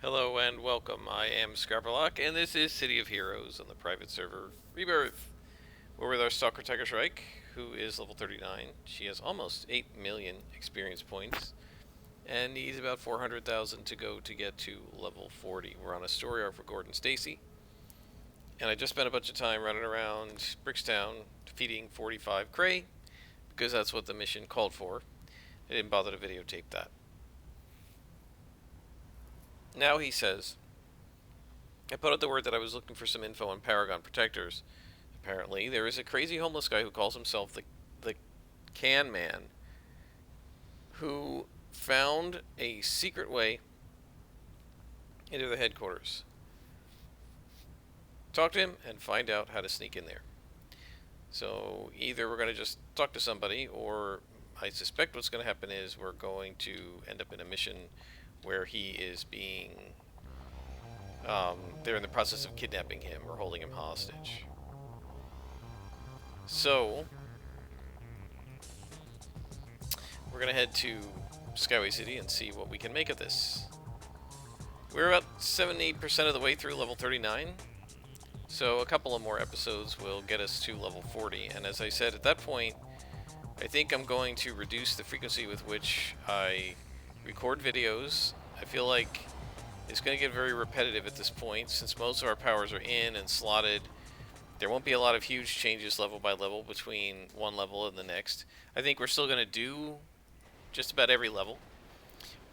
Hello and welcome. I am Scarberlock, and this is City of Heroes on the private server Rebirth. We're with our Stalker Shrike, who is level 39. She has almost 8 million experience points, and needs about 400,000 to go to get to level 40. We're on a story arc for Gordon Stacy, and I just spent a bunch of time running around Brickstown defeating 45 Cray, because that's what the mission called for. I didn't bother to videotape that. Now he says, I put out the word that I was looking for some info on Paragon Protectors. Apparently, there is a crazy homeless guy who calls himself the Can Man, who found a secret way into the headquarters. Talk to him and find out how to sneak in there. So either we're going to just talk to somebody, or I suspect what's going to happen is we're going to end up in a mission where he is being they're in the process of kidnapping him or holding him hostage. So, we're going to head to Skyway City and see what we can make of this. We're about 78% of the way through level 39, so a couple of more episodes will get us to level 40, and as I said, at that point, I think I'm going to reduce the frequency with which I record videos. I feel like it's going to get very repetitive at this point, since most of our powers are in and slotted. There won't be a lot of huge changes level by level between one level and the next. I think we're still going to do just about every level,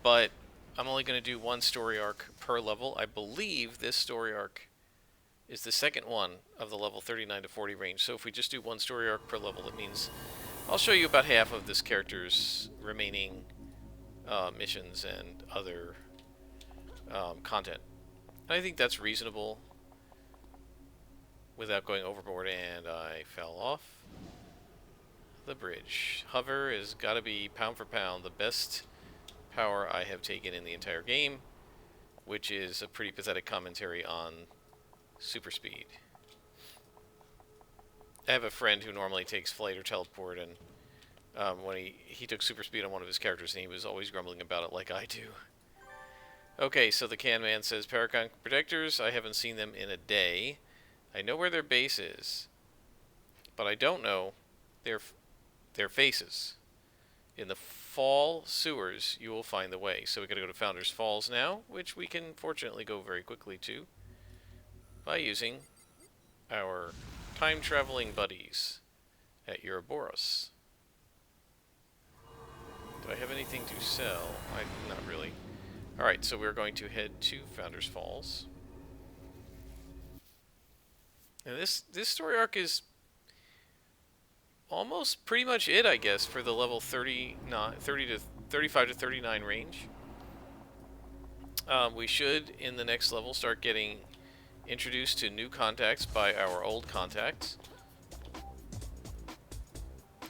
but I'm only going to do one story arc per level. I believe this story arc is the second one of the level 39 to 40 range, so if we just do one story arc per level, it means I'll show you about half of this character's remaining missions and other content. And I think that's reasonable without going overboard, and I fell off the bridge. Hover has got to be, pound for pound, the best power I have taken in the entire game, which is a pretty pathetic commentary on super speed. I have a friend who normally takes flight or teleport, and when he took super speed on one of his characters, and he was always grumbling about it like I do. Okay, so the Can Man says, Paragon Protectors, I haven't seen them in a day. I know where their base is, but I don't know their faces. In the fall sewers, you will find the way. So we gotta go to Founders Falls now, which we can fortunately go very quickly to by using our time-traveling buddies at Ouroboros. Do I have anything to sell? Not really. Alright, so we're going to head to Founders Falls. And this story arc is almost pretty much it, I guess, for the level 30 to 35 to 39 range. We should, in the next level, start getting introduced to new contacts by our old contacts.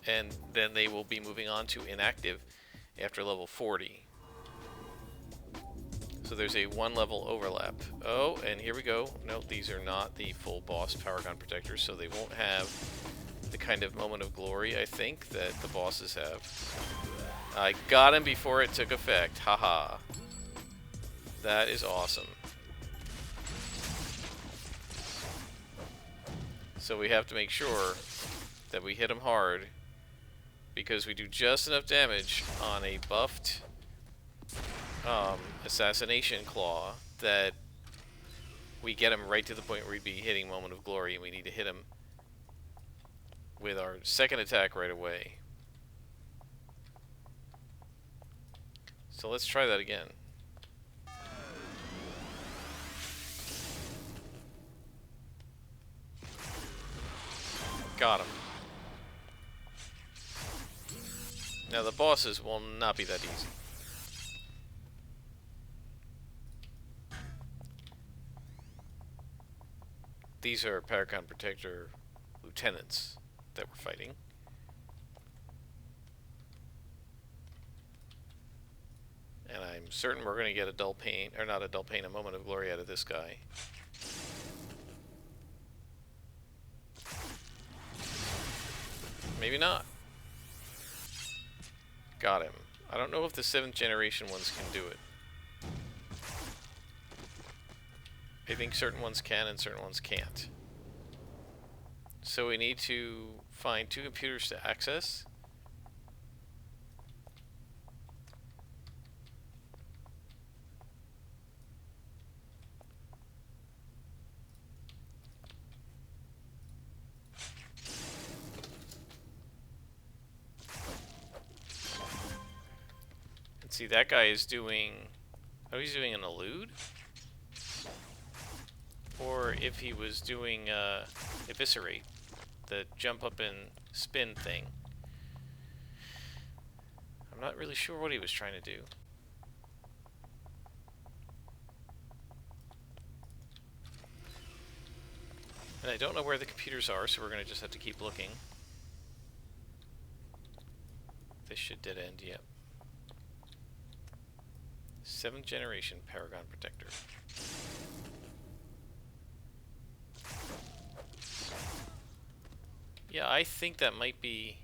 And then they will be moving on to inactive after level 40. So there's a one level overlap. Oh, and here we go. No, these are not the full boss Paragon Protectors, so they won't have the kind of moment of glory, I think, that the bosses have. I got him before it took effect. Haha. That is awesome. So we have to make sure that we hit him hard, because we do just enough damage on a buffed assassination claw that we get him right to the point where we'd be hitting moment of glory, and we need to hit him with our second attack right away. So let's try that again. Got him. Now the bosses will not be that easy. These are Paragon Protector lieutenants that we're fighting. And I'm certain we're going to get a dull pain, or not a dull pain, a moment of glory out of this guy. Maybe not. Got him. I don't know if the 7th generation ones can do it. I think certain ones can and certain ones can't. So we need to find 2 computers to access. And see, that guy is doing... Oh, he's doing an elude? Or if he was doing eviscerate, the jump up and spin thing. I'm not really sure what he was trying to do. And I don't know where the computers are, so we're going to just have to keep looking. This should dead end, yep. 7th generation Paragon Protector. Yeah, I think that might be...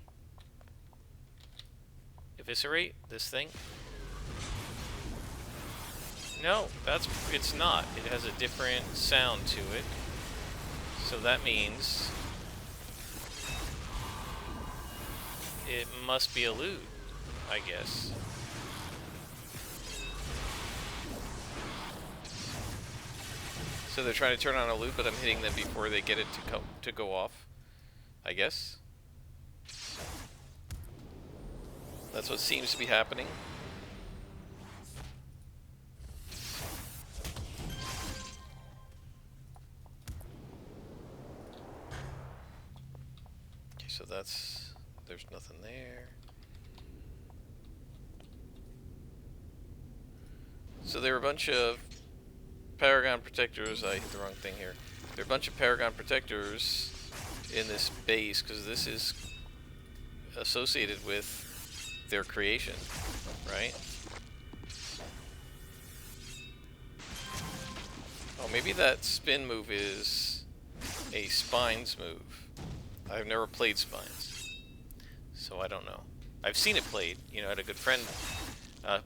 Eviscerate? This thing? No, it's not. It has a different sound to it. So that means... it must be a loot, I guess. So they're trying to turn on a loop, but I'm hitting them before they get it to go off, I guess. That's what seems to be happening. Okay, so that's... there's nothing there. So there are a bunch of Paragon Protectors. I hit the wrong thing here. There are a bunch of Paragon Protectors in this base, because this is associated with their creation, right? Oh, maybe that spin move is a Spines move. I've never played Spines, so I don't know. I've seen it played. You know, I had a good friend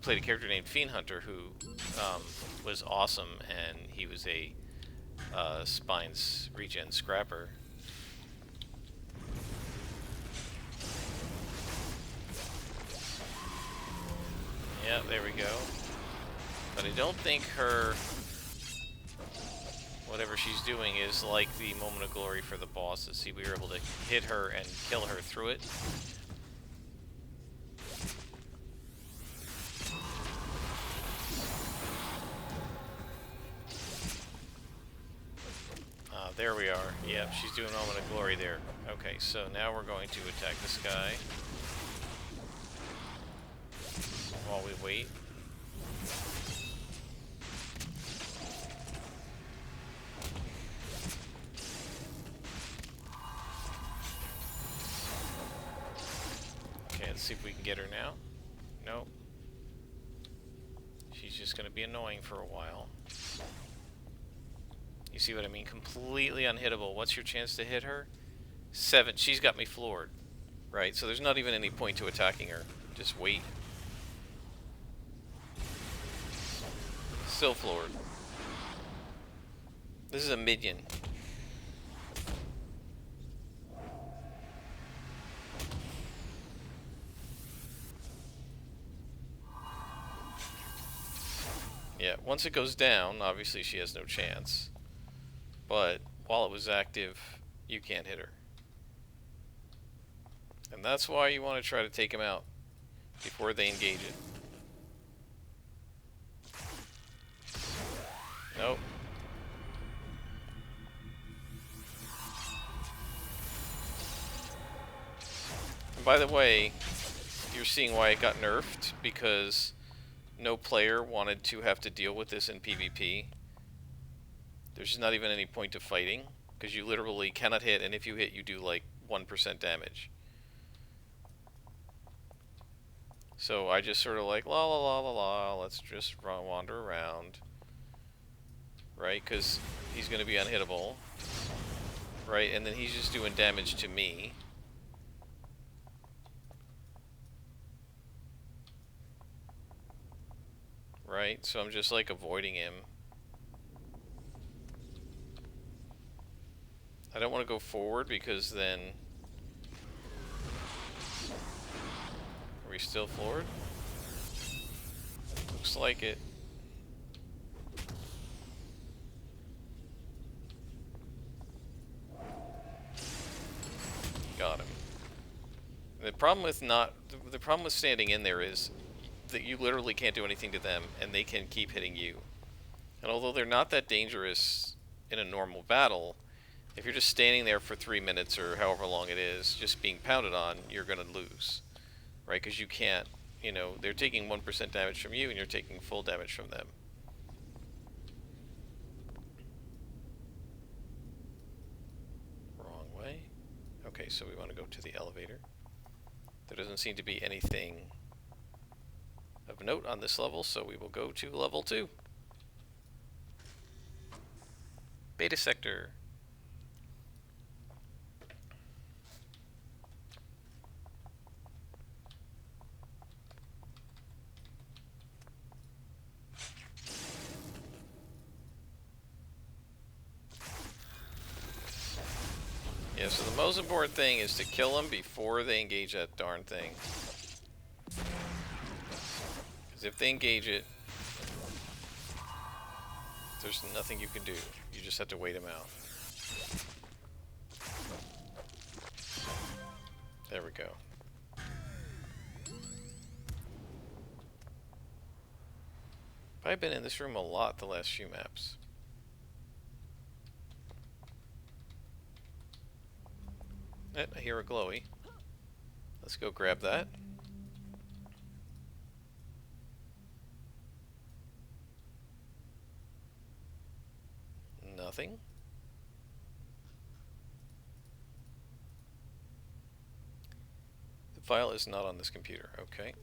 played a character named Fiend Hunter who was awesome, and he was a Spines regen scrapper. Yeah, there we go. But I don't think her... whatever she's doing is like the Moment of Glory for the bosses. See, we were able to hit her and kill her through it. There we are. Yep, she's doing Moment of Glory there. Okay, so now we're going to attack this guy while we wait. Okay, let's see if we can get her now. Nope. She's just going to be annoying for a while. You see what I mean? Completely unhittable. What's your chance to hit her? 7. She's got me floored. Right? So there's not even any point to attacking her. Just wait. Still floored. This is a minion. Yeah, once it goes down, obviously she has no chance. But while it was active, you can't hit her. And that's why you want to try to take him out before they engage it. Nope. And by the way, you're seeing why it got nerfed, because no player wanted to have to deal with this in PvP. There's not even any point to fighting, because you literally cannot hit, and if you hit, you do like 1% damage. So I just sort of like, la la la la la, let's just wander around. Right, because he's going to be unhittable. Right, and then he's just doing damage to me. Right, so I'm just like avoiding him. I don't want to go forward because then... Are we still floored? Looks like it. Got him. The problem with standing in there is that you literally can't do anything to them, and they can keep hitting you. And although they're not that dangerous in a normal battle, if you're just standing there for 3 minutes or however long it is, just being pounded on, you're gonna lose, right? Because you can't, you know, they're taking 1% damage from you, and you're taking full damage from them. Wrong way. Okay, so we want to go to the elevator. There doesn't seem to be anything of note on this level, so we will go to level 2. Beta sector. Yeah, so the most important thing is to kill them before they engage that darn thing. Because if they engage it, there's nothing you can do. You just have to wait them out. There we go. I've been in this room a lot the last few maps. I hear a glowy. Let's go grab that. Nothing. The file is not on this computer. Okay.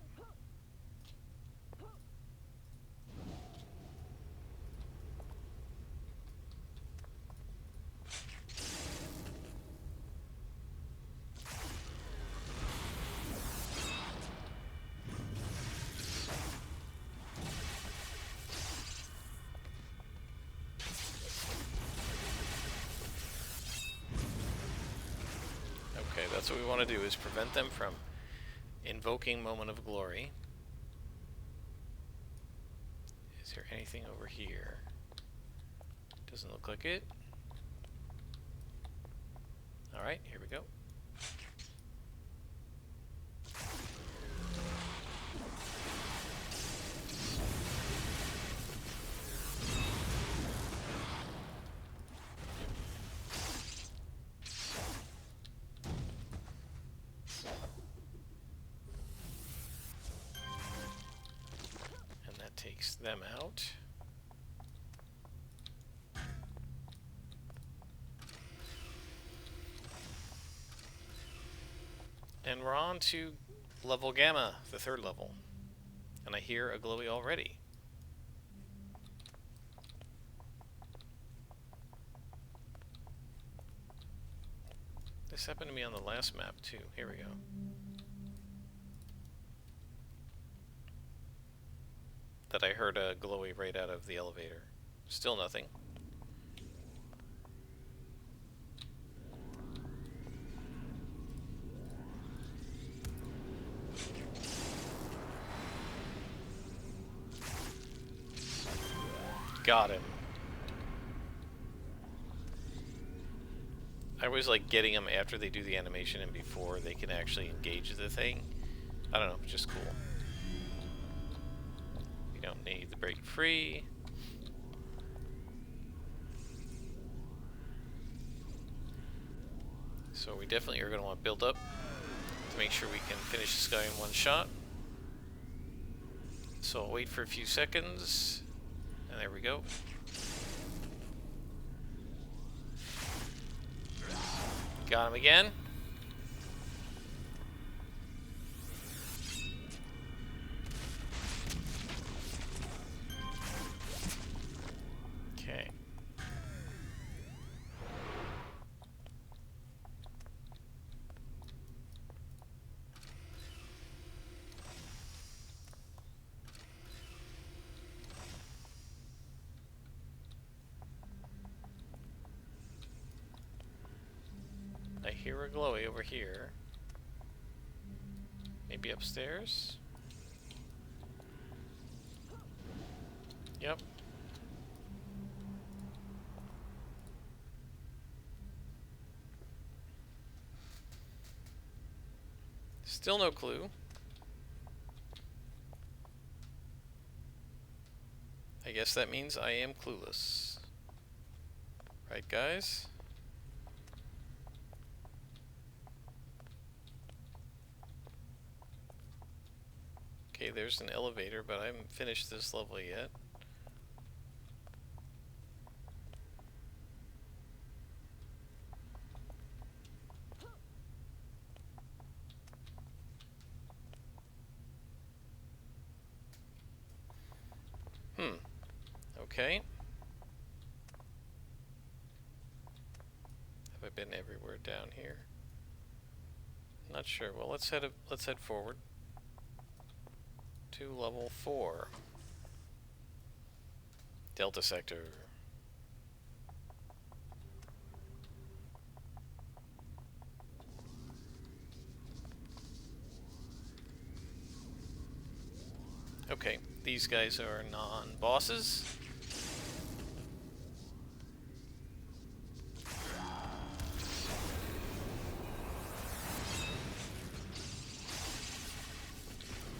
Okay, that's what we want to do, is prevent them from invoking Moment of Glory. Is there anything over here? Doesn't look like it. Alright, here we go. Takes them out. And we're on to level Gamma, the 3rd level. And I hear a glowy already. This happened to me on the last map too. Here we go. That I heard a glowy right out of the elevator. Still nothing. Got him. I always like getting them after they do the animation and before they can actually engage the thing. I don't know, just cool. Don't need the break free. So we definitely are going to want to build up to make sure we can finish this guy in one shot. So I'll wait for a few seconds, and there we go. Got him again. Okay. hear a glowy over here. Maybe upstairs? Yep. Still no clue. I guess that means I am clueless. Right, guys? Okay, there's an elevator, but I haven't finished this level yet. Okay. Have I been everywhere down here? Not sure. Well, let's head forward to level 4. Delta sector. Okay, these guys are non-bosses.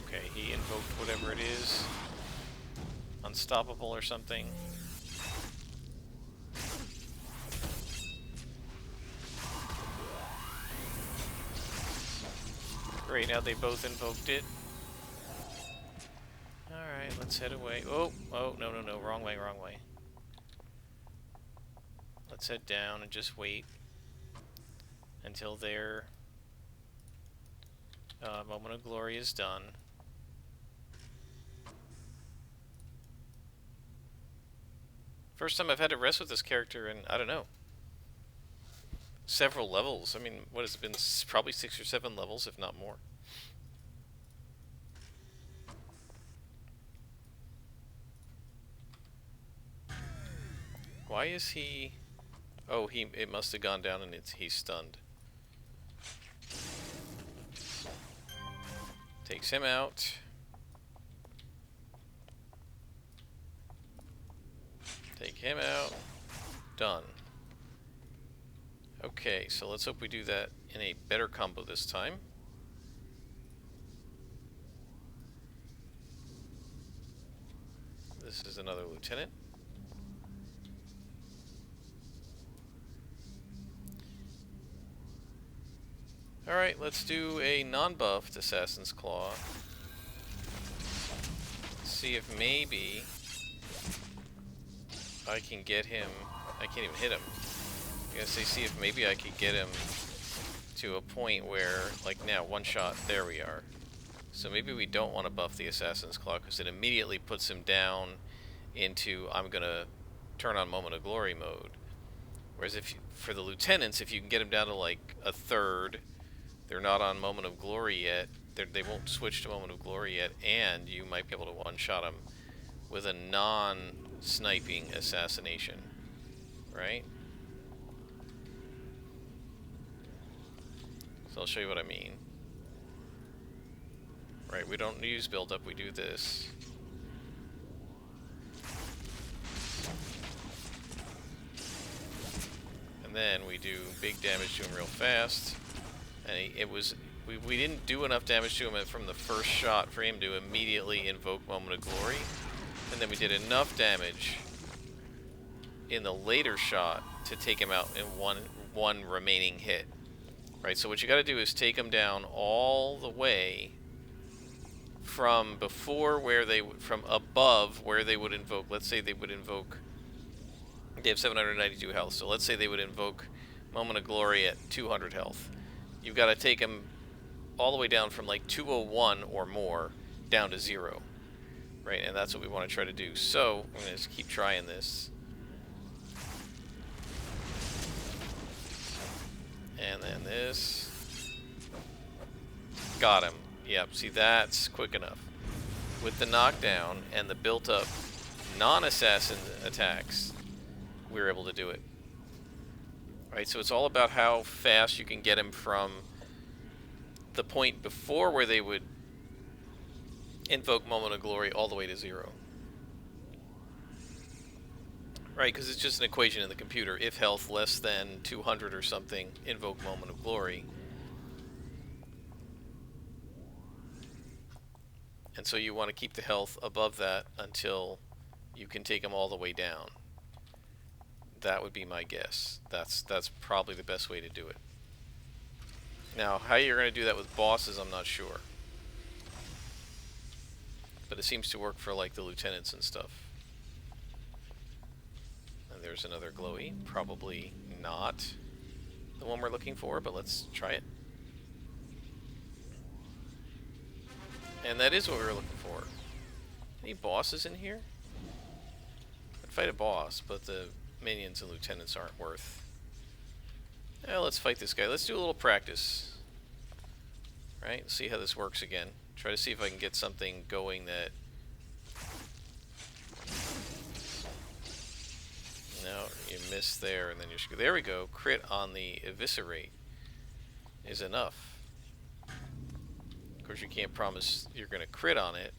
Okay, he invoked whatever it is. Unstoppable or something. Great, now they both invoked it. Alright, let's head away. Oh, no, wrong way. Let's head down and just wait until their moment of glory is done. First time I've had to rest with this character in, I don't know, several levels. I mean, what has it been? Probably 6 or 7 levels, if not more. Why is he... Oh, it must have gone down and he's stunned. Takes him out. Take him out. Done. Okay, so let's hope we do that in a better combo this time. This is another lieutenant. Alright, let's do a non-buffed Assassin's Claw. See if maybe I can get him... I can't even hit him. I'm gonna say, see if maybe I could get him to a point where, like now, one shot, there we are. So maybe we don't want to buff the Assassin's Claw, because it immediately puts him down into, I'm gonna turn on Moment of Glory mode. Whereas if for the lieutenants, if you can get them down to like a third, they're not on Moment of Glory yet, they won't switch to Moment of Glory yet, and you might be able to one-shot them with a non-sniping assassination, right? So I'll show you what I mean. Right, we don't use build-up, we do this. And then we do big damage to him real fast. And we didn't do enough damage to him from the first shot for him to immediately invoke Moment of Glory. And then we did enough damage in the later shot to take him out in one remaining hit. Right, so what you gotta do is take him down all the way from from above where they would invoke. Let's say they would invoke, they have 792 health, so let's say they would invoke Moment of Glory at 200 health. You've got to take him all the way down from like 201 or more down to 0. Right, and that's what we want to try to do. So, I'm going to just keep trying this. And then this. Got him. Yep, see, that's quick enough. With the knockdown and the built-up non-assassin attacks, we were able to do it. Right, so it's all about how fast you can get him from the point before where they would invoke Moment of Glory all the way to 0. Right, because it's just an equation in the computer. If health less than 200 or something, invoke Moment of Glory. And so you want to keep the health above that until you can take them all the way down. That would be my guess. That's probably the best way to do it. Now, how you're going to do that with bosses, I'm not sure. But it seems to work for, like, the lieutenants and stuff. And there's another glowy. Probably not the one we're looking for, but let's try it. And that is what we were looking for. Any bosses in here? I'd fight a boss, but the minions and lieutenants aren't worth. Let's fight this guy. Let's do a little practice. Right? See how this works again. Try to see if I can get something going that... No, you missed there, and then you're screwed. There we go. Crit on the eviscerate is enough. Of course, you can't promise you're going to crit on it,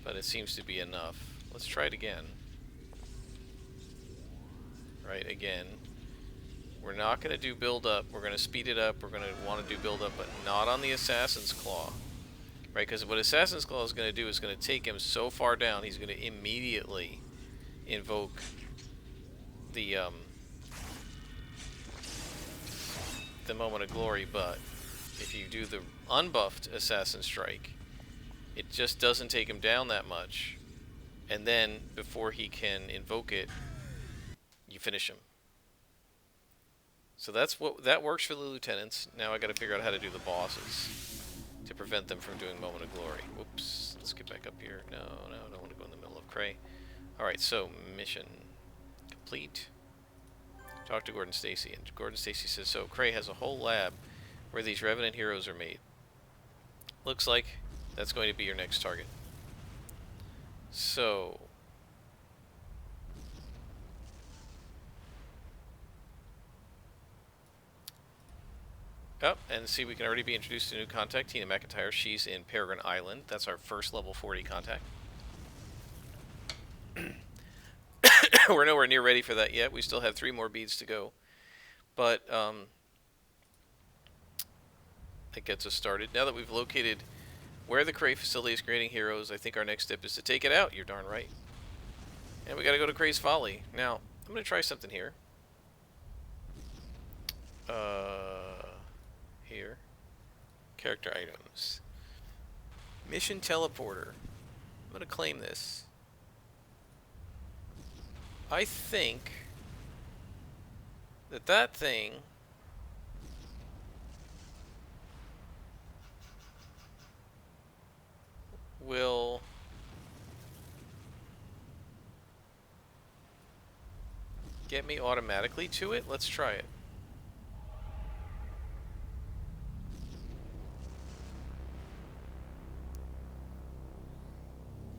but it seems to be enough. Let's try it again. Right, again. We're not going to do build-up. We're going to speed it up. We're going to want to do build-up, but not on the Assassin's Claw. Right, because what Assassin's Claw is going to do is going to take him so far down, he's going to immediately invoke the Moment of Glory, but if you do the unbuffed Assassin Strike, it just doesn't take him down that much. And then, before he can invoke it, you finish him. So that works for the lieutenants. Now I got to figure out how to do the bosses to prevent them from doing Moment of Glory. Whoops. Let's get back up here. No, I don't want to go in the middle of Cray. Alright, so mission complete. Talk to Gordon Stacy. And Gordon Stacy says, so Cray has a whole lab where these Revenant heroes are made. Looks like that's going to be your next target. So... Oh, and see, we can already be introduced to a new contact, Tina McIntyre. She's in Peregrine Island. That's our first level 40 contact. We're nowhere near ready for that yet. We still have 3 more beads to go. But, that gets us started. Now that we've located where the Cray facility is creating heroes, I think our next step is to take it out. You're darn right. And we gotta go to Cray's Folly. Now, I'm gonna try something here. Here. Character items. Mission teleporter. I'm gonna claim this. I think that thing will get me automatically to it. Let's try it.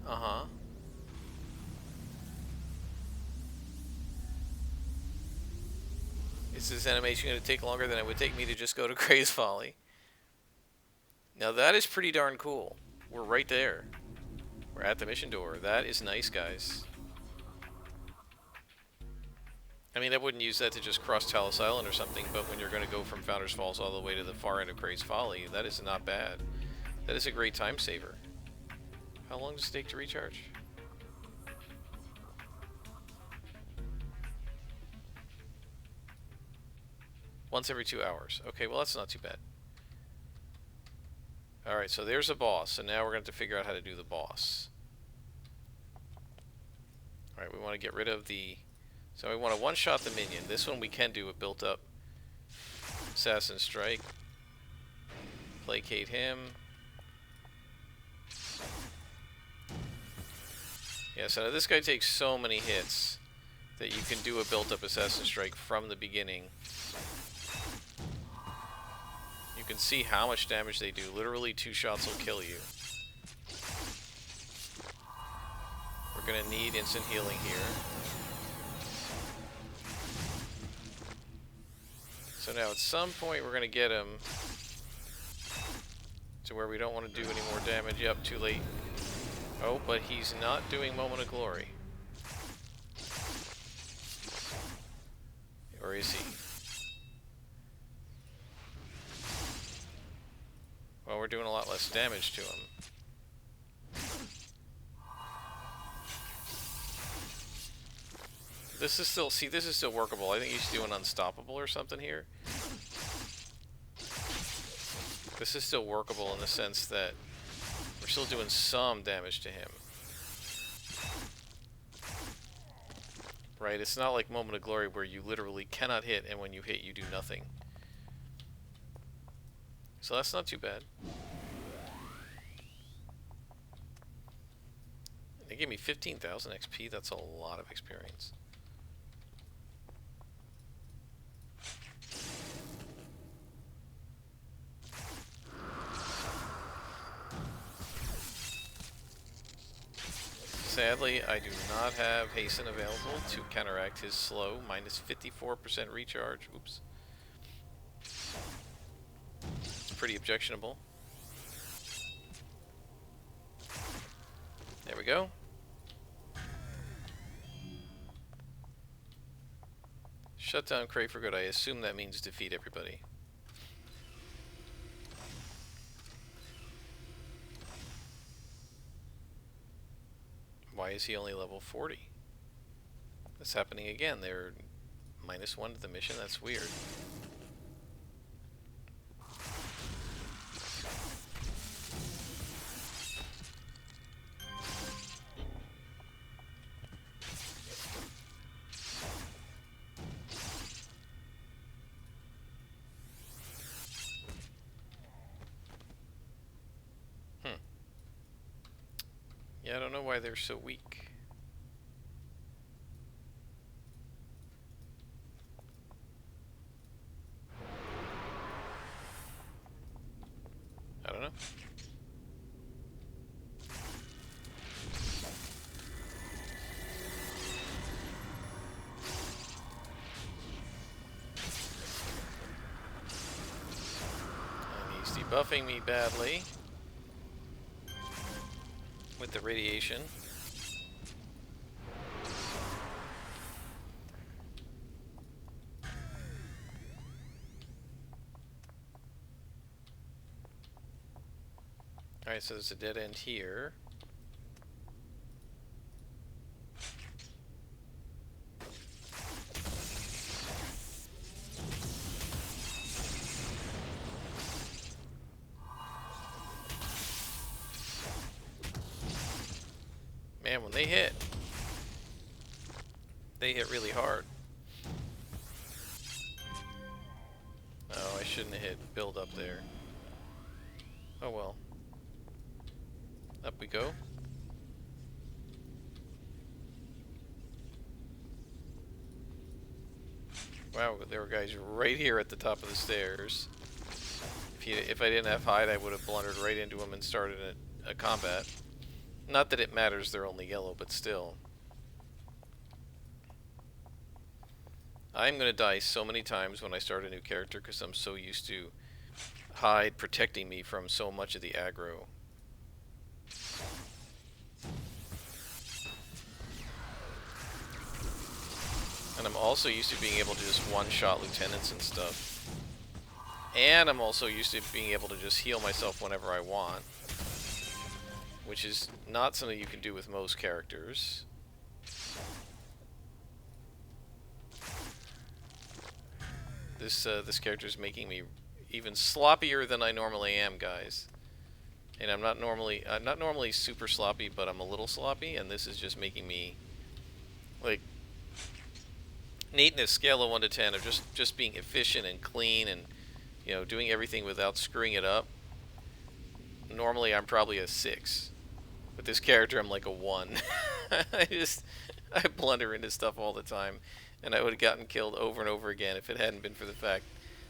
Uh-huh. Is this animation going to take longer than it would take me to just go to Cray's Folly? Now that is pretty darn cool. We're right there. We're at the mission door. That is nice, guys. I mean, I wouldn't use that to just cross Talus Island or something, but when you're going to go from Founders Falls all the way to the far end of Cray's Folly, that is not bad. That is a great time saver. How long does it take to recharge? Once every 2 hours. Okay, well that's not too bad. Alright, so there's a boss. So now we're going to have to figure out how to do the boss. Alright, we want to get rid of the... So we want to one-shot the minion. This one we can do with built-up Assassin Strike. Placate him. Yeah, so now this guy takes so many hits that you can do a built-up Assassin Strike from the beginning. You can see how much damage they do. Literally 2 shots will kill you. We're going to need instant healing here. So now at some point we're going to get him to where we don't want to do any more damage. Yep, too late. Oh, but he's not doing Moment of Glory. Or is he? Well, we're doing a lot less damage to him. This is still, see, this is still workable. I think he's doing Unstoppable or something here. This is still workable in the sense that we're still doing some damage to him. Right? It's not like Moment of Glory where you literally cannot hit, and when you hit, you do nothing. So that's not too bad. They gave me 15,000 XP. That's a lot of experience. Sadly, I do not have Hasten available to counteract his slow, minus 54% recharge. Oops. It's pretty objectionable. There we go. Shut down Cray for good. I assume that means defeat everybody. Why is he only level 40? That's happening again. They're -1 to the mission. That's weird. Yeah, I don't know why they're so weak. I don't know. And he's debuffing me badly with the radiation. Alright, so there's a dead end here. Man, when they hit really hard. Oh, I shouldn't have hit build up there. Oh well. Up we go. Wow, there were guys right here at the top of the stairs. If I didn't have hide, I would have blundered right into them and started a combat. Not that it matters, they're only yellow, but still. I'm going to die so many times when I start a new character because I'm so used to hide protecting me from so much of the aggro. And I'm also used to being able to just one-shot lieutenants and stuff. And I'm also used to being able to just heal myself whenever I want. Which is not something you can do with most characters. This character is making me even sloppier than I normally am, guys. And I'm not normally super sloppy, but I'm a little sloppy, and this is just making me like neatness scale of 1 to 10 of just being efficient and clean and, you know, doing everything without screwing it up. Normally I'm probably a 6. With this character I'm like a 1. I blunder into stuff all the time, and I would have gotten killed over and over again if it hadn't been for the fact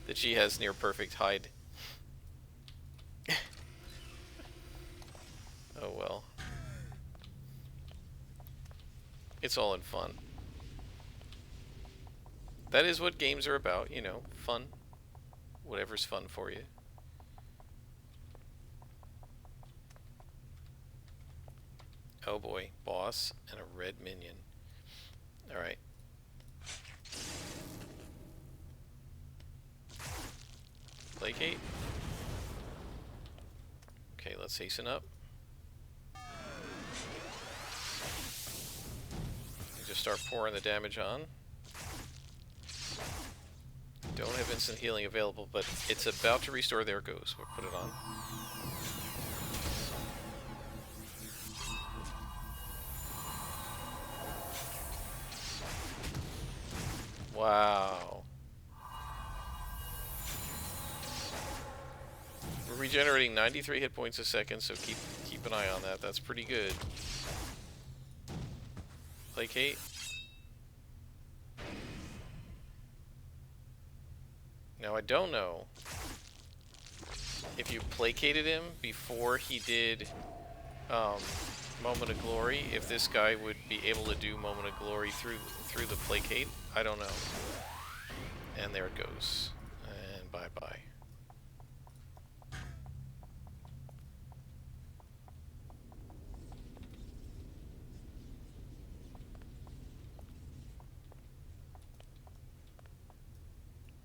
that she has near perfect hide. Oh well. It's all in fun. That is what games are about, you know, fun. whatever's fun for you. Oh boy, boss and a red minion. Alright. Placate. Okay, let's hasten up. Just start pouring the damage on. Don't have instant healing available, but it's about to restore. There it goes. We'll put it on. Wow. We're regenerating 93 hit points a second, so keep an eye on that. That's pretty good. Placate. Now I don't know if you placated him before he did Moment of Glory, if this guy would be able to do Moment of Glory through the placate. I don't know. And there it goes. And bye-bye.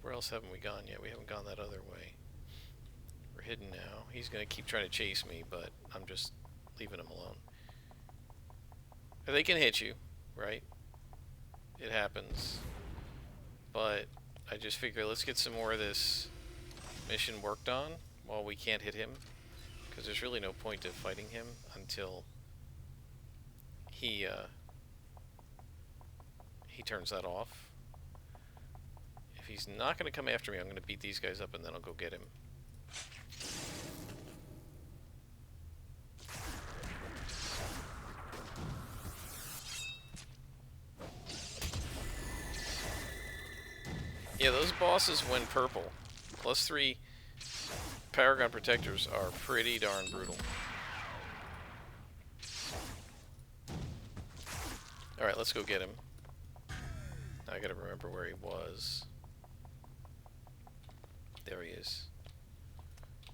Where else haven't we gone yet? We haven't gone that other way. We're hidden now. He's going to keep trying to chase me, but I'm just leaving him alone. They can hit you, right? It happens. But I just figure let's get some more of this mission worked on while we can't hit him. Because there's really no point to fighting him until he turns that off. If he's not going to come after me, I'm going to beat these guys up and then I'll go get him. Yeah, those bosses when purple, +3 Paragon Protectors are pretty darn brutal. Alright, let's go get him. Now I gotta remember where he was. There he is.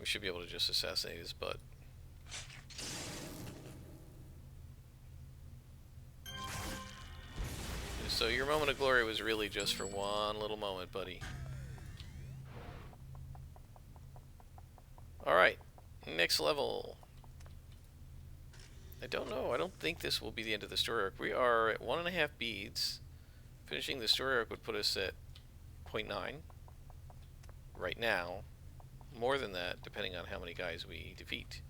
We should be able to just assassinate his butt. So your Moment of Glory was really just for one little moment, buddy. Alright, next level. I don't know, I don't think this will be the end of the story arc. We are at 1.5 beads. Finishing the story arc would put us at 0.9 right now. More than that, depending on how many guys we defeat.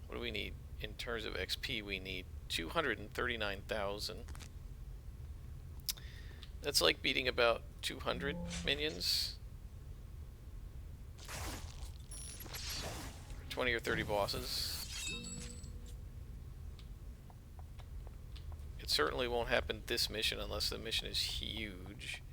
What do we need? In terms of XP, we need 239,000. That's like beating about 200 minions. 20 or 30 bosses. It certainly won't happen this mission unless the mission is huge.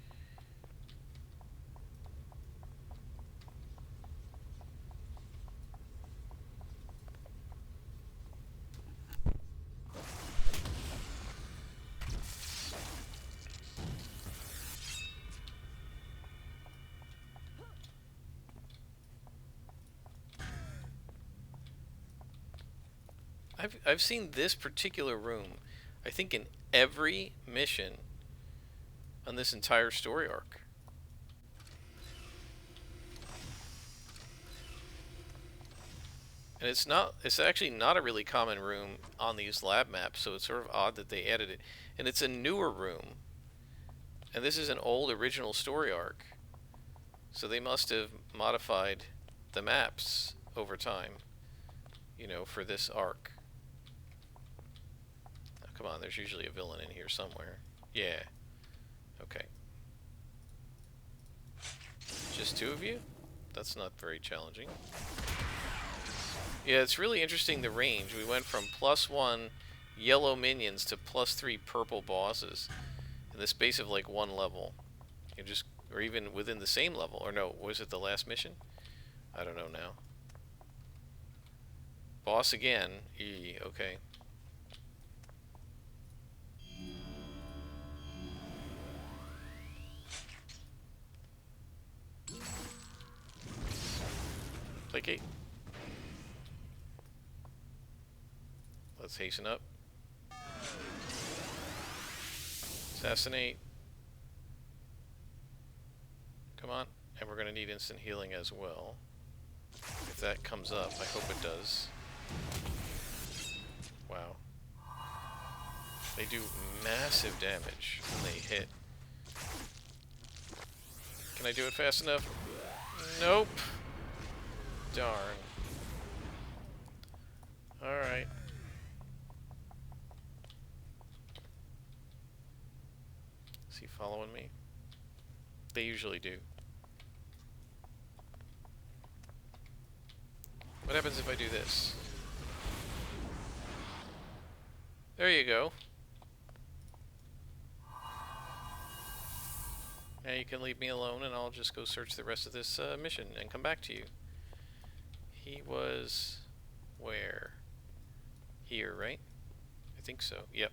I've seen this particular room, I think, in every mission on this entire story arc. And it's actually not a really common room on these lab maps, so it's sort of odd that they added it. And it's a newer room. And this is an old original story arc. So they must have modified the maps over time, you know, for this arc. Come on, there's usually a villain in here somewhere. Yeah. Okay. Just 2 of you? That's not very challenging. Yeah, it's really interesting, the range. We went from +1 yellow minions to +3 purple bosses in the space of like 1 level. You just, or even within the same level. Or no, was it the last mission? I don't know now. Boss again. Okay. like it. Let's hasten up. Assassinate. Come on. And we're going to need instant healing as well. If that comes up, I hope it does. Wow. They do massive damage when they hit. Can I do it fast enough? Nope. Darn. Alright. Is he following me? They usually do. What happens if I do this? There you go. Now you can leave me alone and I'll just go search the rest of this mission and come back to you. He was... where? Here, right? I think so. Yep.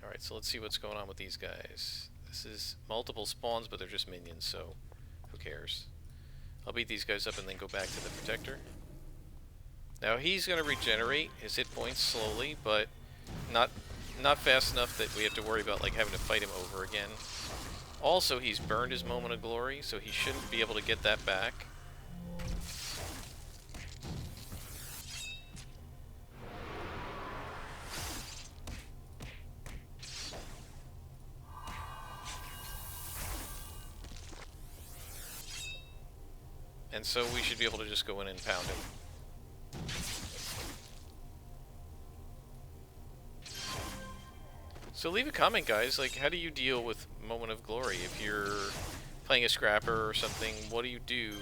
Alright, so let's see what's going on with these guys. This is multiple spawns, but they're just minions, so who cares? I'll beat these guys up and then go back to the Protector. Now he's going to regenerate his hit points slowly, but not fast enough that we have to worry about like having to fight him over again. Also, he's burned his moment of glory, so he shouldn't be able to get that back. And so we should be able to just go in and pound him. So leave a comment, guys. Like, how do you deal with Moment of Glory? If you're playing a scrapper or something, what do you do?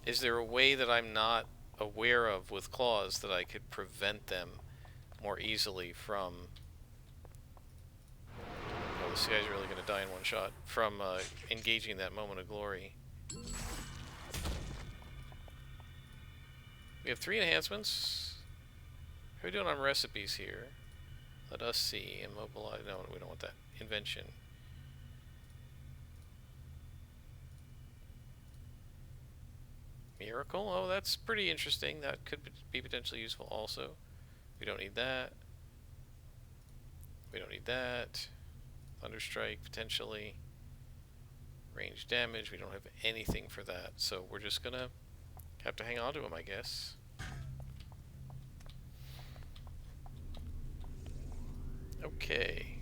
Is there a way that I'm not aware of with claws that I could prevent them more easily from... Oh, this guy's really going to die in one shot. From engaging that Moment of Glory. We have 3 enhancements. How are we doing on recipes here? Let us see. Immobilize. No, we don't want that. Invention. Miracle? Oh, that's pretty interesting. That could be potentially useful also. We don't need that. We don't need that. Thunderstrike, potentially. Range damage. We don't have anything for that. So we're just gonna have to hang on to him, I guess. Okay.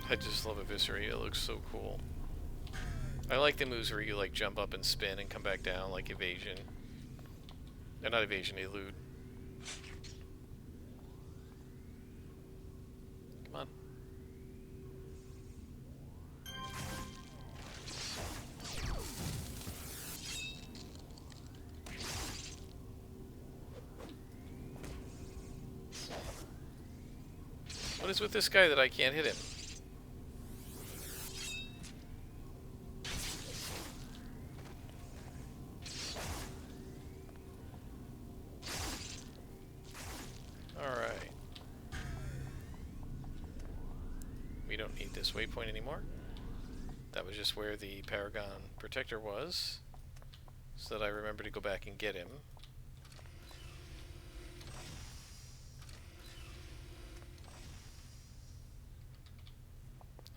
I just love Eviscerate, it looks so cool. I like the moves where you like jump up and spin and come back down, like evasion. Not evasion, elude. Come on. What is with this guy that I can't hit him? We don't need this waypoint anymore. That was just where the Paragon Protector was, so that I remember to go back and get him.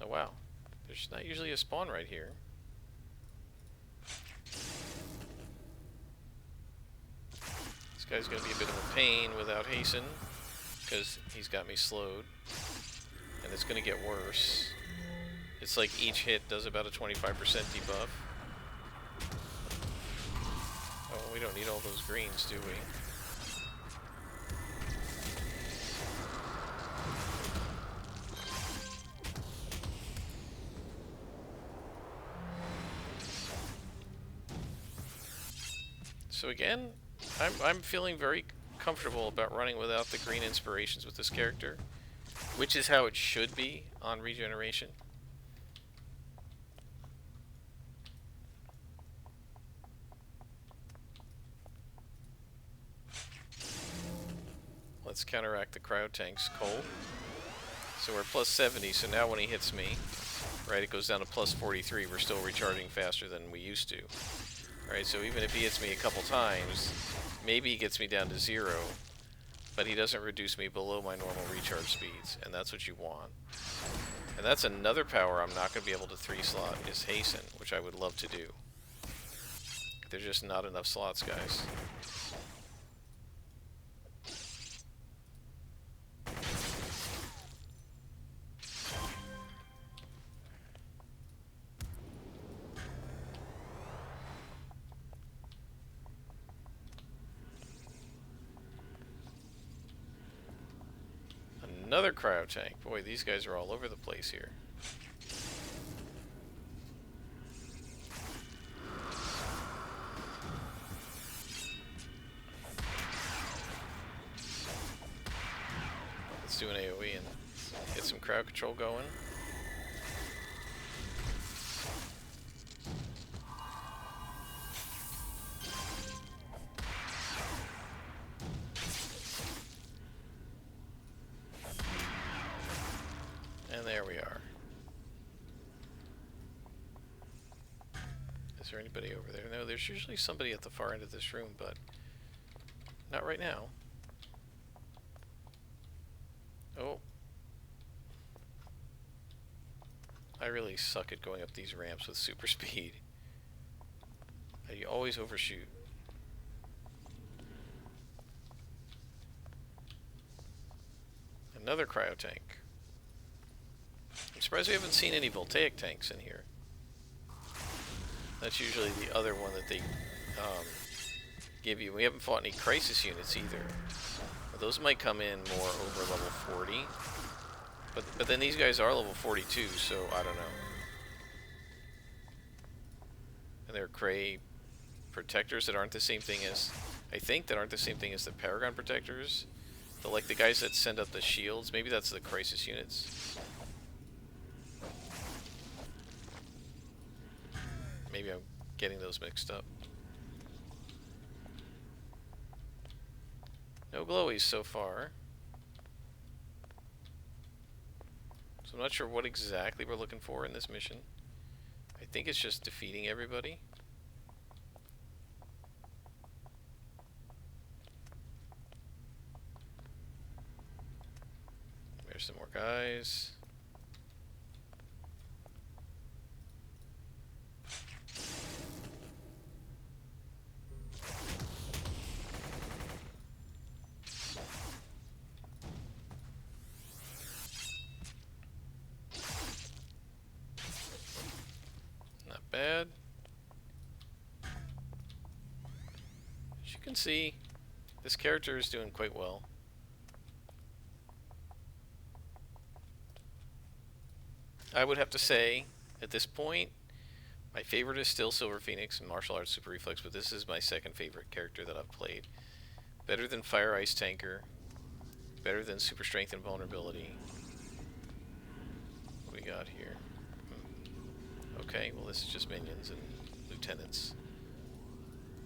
Oh wow, there's not usually a spawn right here. This guy's gonna be a bit of a pain without hasten, because he's got me slowed. And it's going to get worse. It's like each hit does about a 25% debuff. Oh, we don't need all those greens, do we? So again, I'm feeling very comfortable about running without the green inspirations with this character. which is how it should be on regeneration. Let's counteract the cryo tank's coal. So we're plus 70, so now when he hits me, right, it goes down to plus 43. We're still recharging faster than we used to. Right, so even if he hits me a couple times, maybe he gets me down to 0, but he doesn't reduce me below my normal recharge speeds, and that's what you want. And that's another power I'm not going to be able to 3-slot, is Hasten, which I would love to do. There's just not enough slots, guys. Another cryo tank. Boy, these guys are all over the place here. Let's do an AoE and get some crowd control going. And there we are. Is there anybody over there? No, there's usually somebody at the far end of this room, but not right now. Oh. I really suck at going up these ramps with super speed. I always overshoot. Another cryo tank. I'm surprised we haven't seen any voltaic tanks in here. That's usually the other one that they give you. We haven't fought any crisis units either. Those might come in more over level 40. But then these guys are level 42, so I don't know. And they're Cray protectors that aren't the same thing as... I think that aren't the same thing as the Paragon protectors. Like the guys that send up the shields. Maybe that's the crisis units. Maybe I'm getting those mixed up. No glowies so far. So I'm not sure what exactly we're looking for in this mission. I think it's just defeating everybody. There's some more guys. Bad. As you can see, this character is doing quite well. I would have to say, at this point, my favorite is still Silver Phoenix and Martial Arts Super Reflex, but this is my second favorite character that I've played. Better than Fire Ice Tanker. Better than Super Strength and Vulnerability. What we got here? Okay, well this is just minions and lieutenants.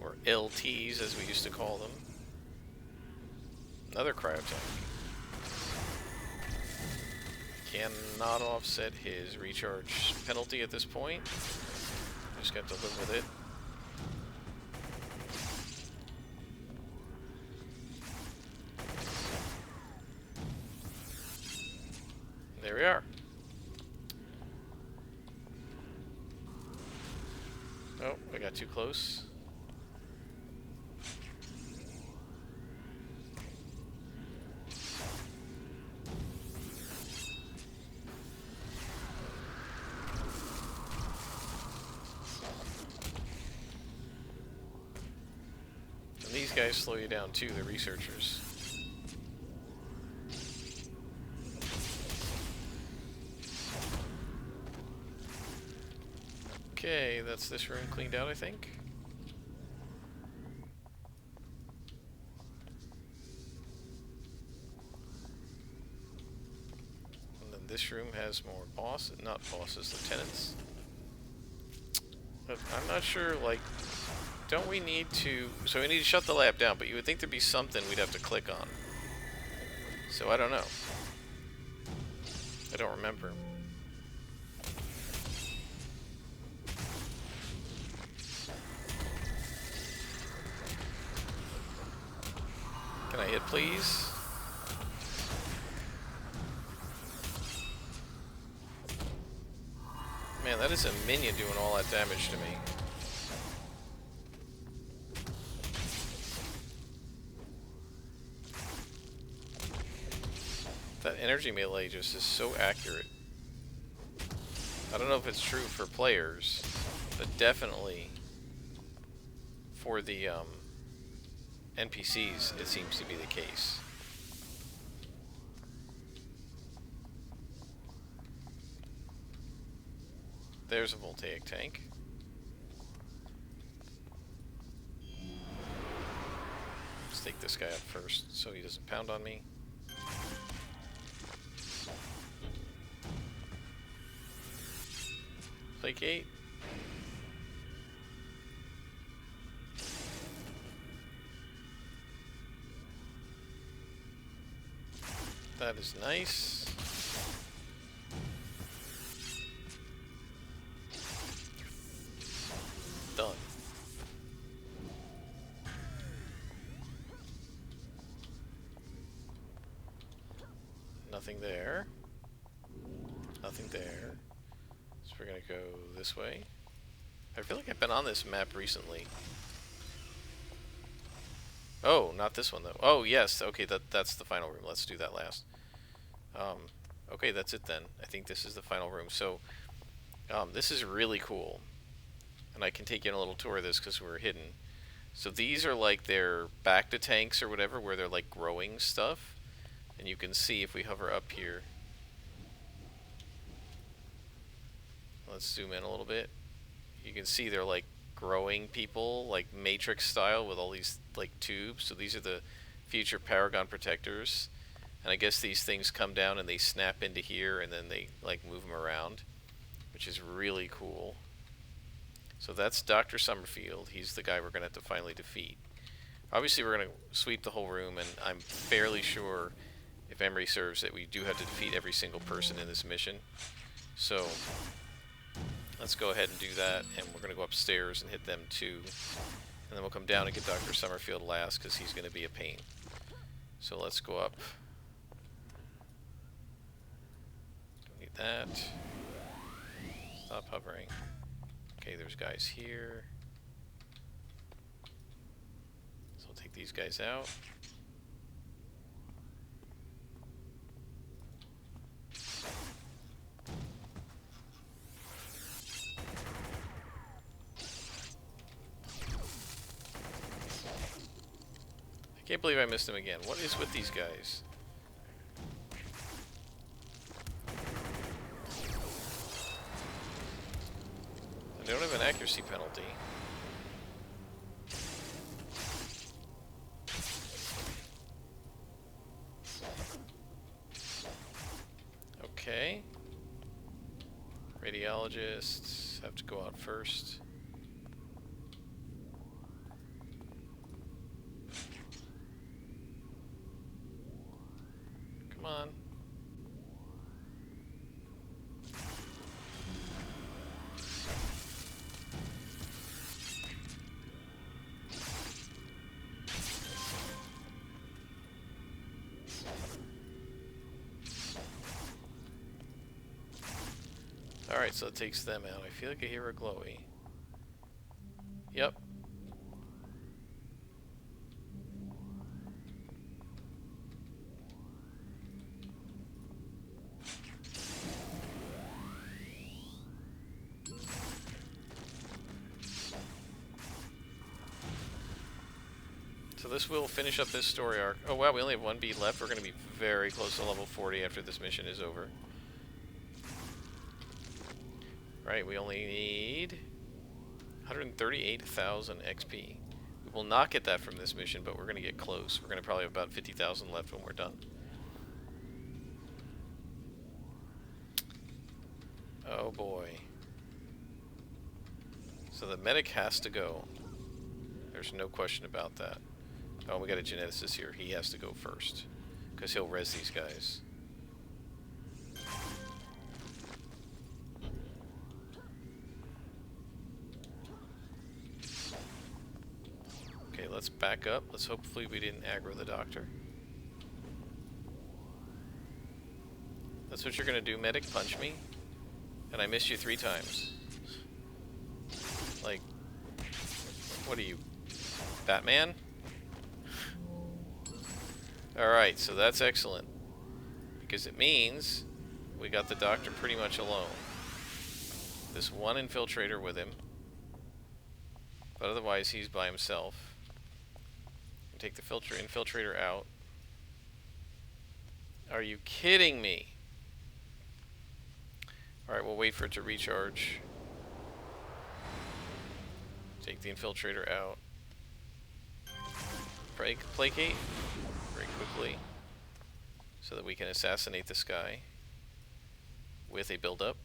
Or LTs as we used to call them. Another cryo tank. Cannot offset his recharge penalty at this point. Just got to live with it. There we are. Oh, I got too close. And these guys slow you down too, the researchers. Okay, that's this room cleaned out, I think. this room has more not bosses, lieutenants. But I'm not sure, like, don't we need to... So we need to shut the lab down, but you would think there'd be something we'd have to click on. So I don't know. I don't remember. Can I hit, please? Man, that is a minion doing all that damage to me. That energy melee just is so accurate. I don't know if it's true for players, but definitely for the NPCs, it seems to be the case. There's a voltaic tank. Let's take this guy up first so he doesn't pound on me. Placate. That is nice. Done. Nothing there. Nothing there. So we're gonna go this way. I feel like I've been on this map recently. Oh, not this one though. Oh yes, okay, that's the final room. Let's do that last. Okay, that's it then. I think this is the final room. So, this is really cool. And I can take you on a little tour of this because we're hidden. So these are like their back to tanks or whatever, where they're like growing stuff. And you can see if we hover up here. Let's zoom in a little bit. You can see they're like growing people, like Matrix style, with all these like tubes. So these are the future Paragon protectors. And I guess these things come down and they snap into here and then they like move them around, which is really cool. So that's Dr. Summerfield. He's the guy we're going to have to finally defeat. Obviously we're going to sweep the whole room, and I'm fairly sure, if memory serves, that we do have to defeat every single person in this mission. So let's go ahead and do that, and we're going to go upstairs and hit them too. And then we'll come down and get Dr. Summerfield last, because he's going to be a pain. So let's go up. Don't need that. Stop hovering. Okay, there's guys here. So we'll take these guys out. I can't believe I missed him again. What is with these guys? They don't have an accuracy penalty. Okay. Radiologists have to go out first. Come on. Alright, so it takes them out. I feel like I hear a glowy. Yep. So this will finish up this story arc. Oh wow, we only have one beat left. We're going to be very close to level 40 after this mission is over. Right, we only need 138,000 XP. We will not get that from this mission, but we're going to get close. We're going to probably have about 50,000 left when we're done. Oh boy. So the medic has to go. There's no question about that. Oh, we got a geneticist here. He has to go first. Because he'll res these guys. Okay, let's back up. Let's hopefully we didn't aggro the doctor. That's what you're gonna do, medic. Punch me. And I missed you 3 times. Like, what are you, Batman? Alright, so that's excellent. Because it means we got the doctor pretty much alone. This one infiltrator with him. But otherwise he's by himself. Take the infiltrator out. Are you kidding me? Alright, we'll wait for it to recharge. Take the infiltrator out. Placate very quickly so that we can assassinate this guy with a build-up.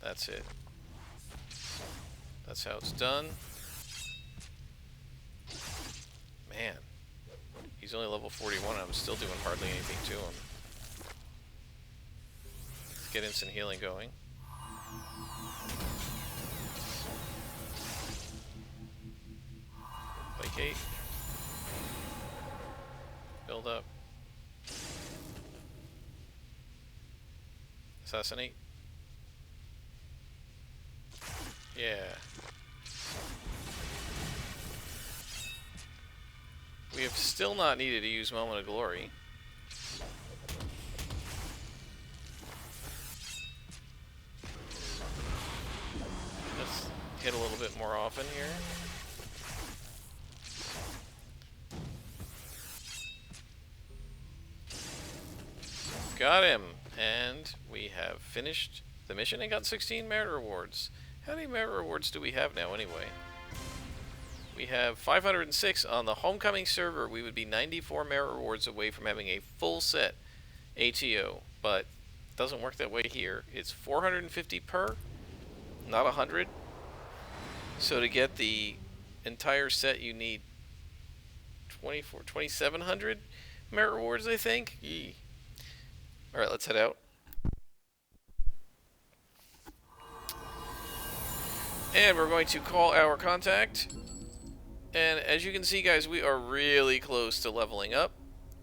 That's it. That's how it's done. Man. He's only level 41 and I'm still doing hardly anything to him. Let's get instant healing going. Placate. Build up. Assassinate. Yeah. We have still not needed to use Moment of Glory. Let's hit a little bit more often here. Got him! And we have finished the mission and got 16 merit rewards. How many merit rewards do we have now anyway? We have 506 on the Homecoming server. We would be 94 merit rewards away from having a full set ATO, but it doesn't work that way here. It's 450 per, not 100. So to get the entire set you need 2,700 merit rewards, I think. Yee. Alright, let's head out. And we're going to call our contact. And as you can see, guys, we are really close to leveling up.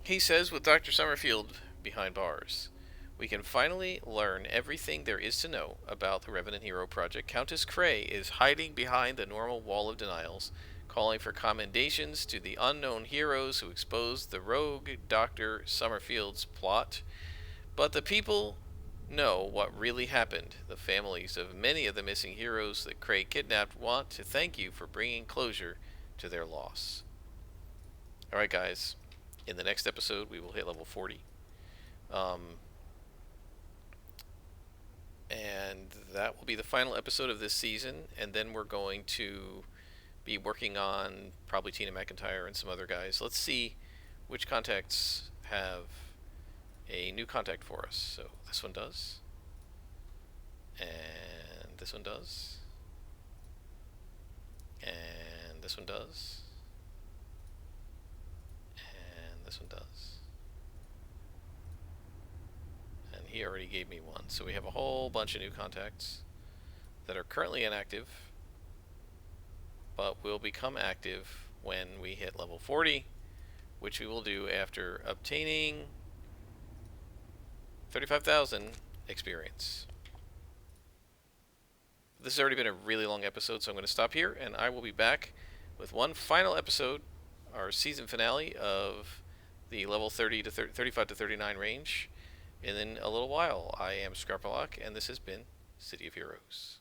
He says, with Dr. Summerfield behind bars, we can finally learn everything there is to know about the Revenant Hero Project. Countess Cray is hiding behind the normal wall of denials, calling for commendations to the unknown heroes who exposed the rogue Dr. Summerfield's plot. But the people know what really happened. The families of many of the missing heroes that Cray kidnapped want to thank you for bringing closure to their loss. Alright guys, in the next episode we will hit level 40. And that will be the final episode of this season, and then we're going to be working on probably Tina McIntyre and some other guys. Let's see which contacts have a new contact for us. So this one does, and this one does, and this one does, and this one does, and he already gave me one. So we have a whole bunch of new contacts that are currently inactive, but will become active when we hit level 40, which we will do after obtaining 35,000 experience. This has already been a really long episode, so I'm going to stop here, and I will be back with one final episode, our season finale of the level 30 to 35 to 39 range, in a little while. I am Scarpalock, and this has been City of Heroes.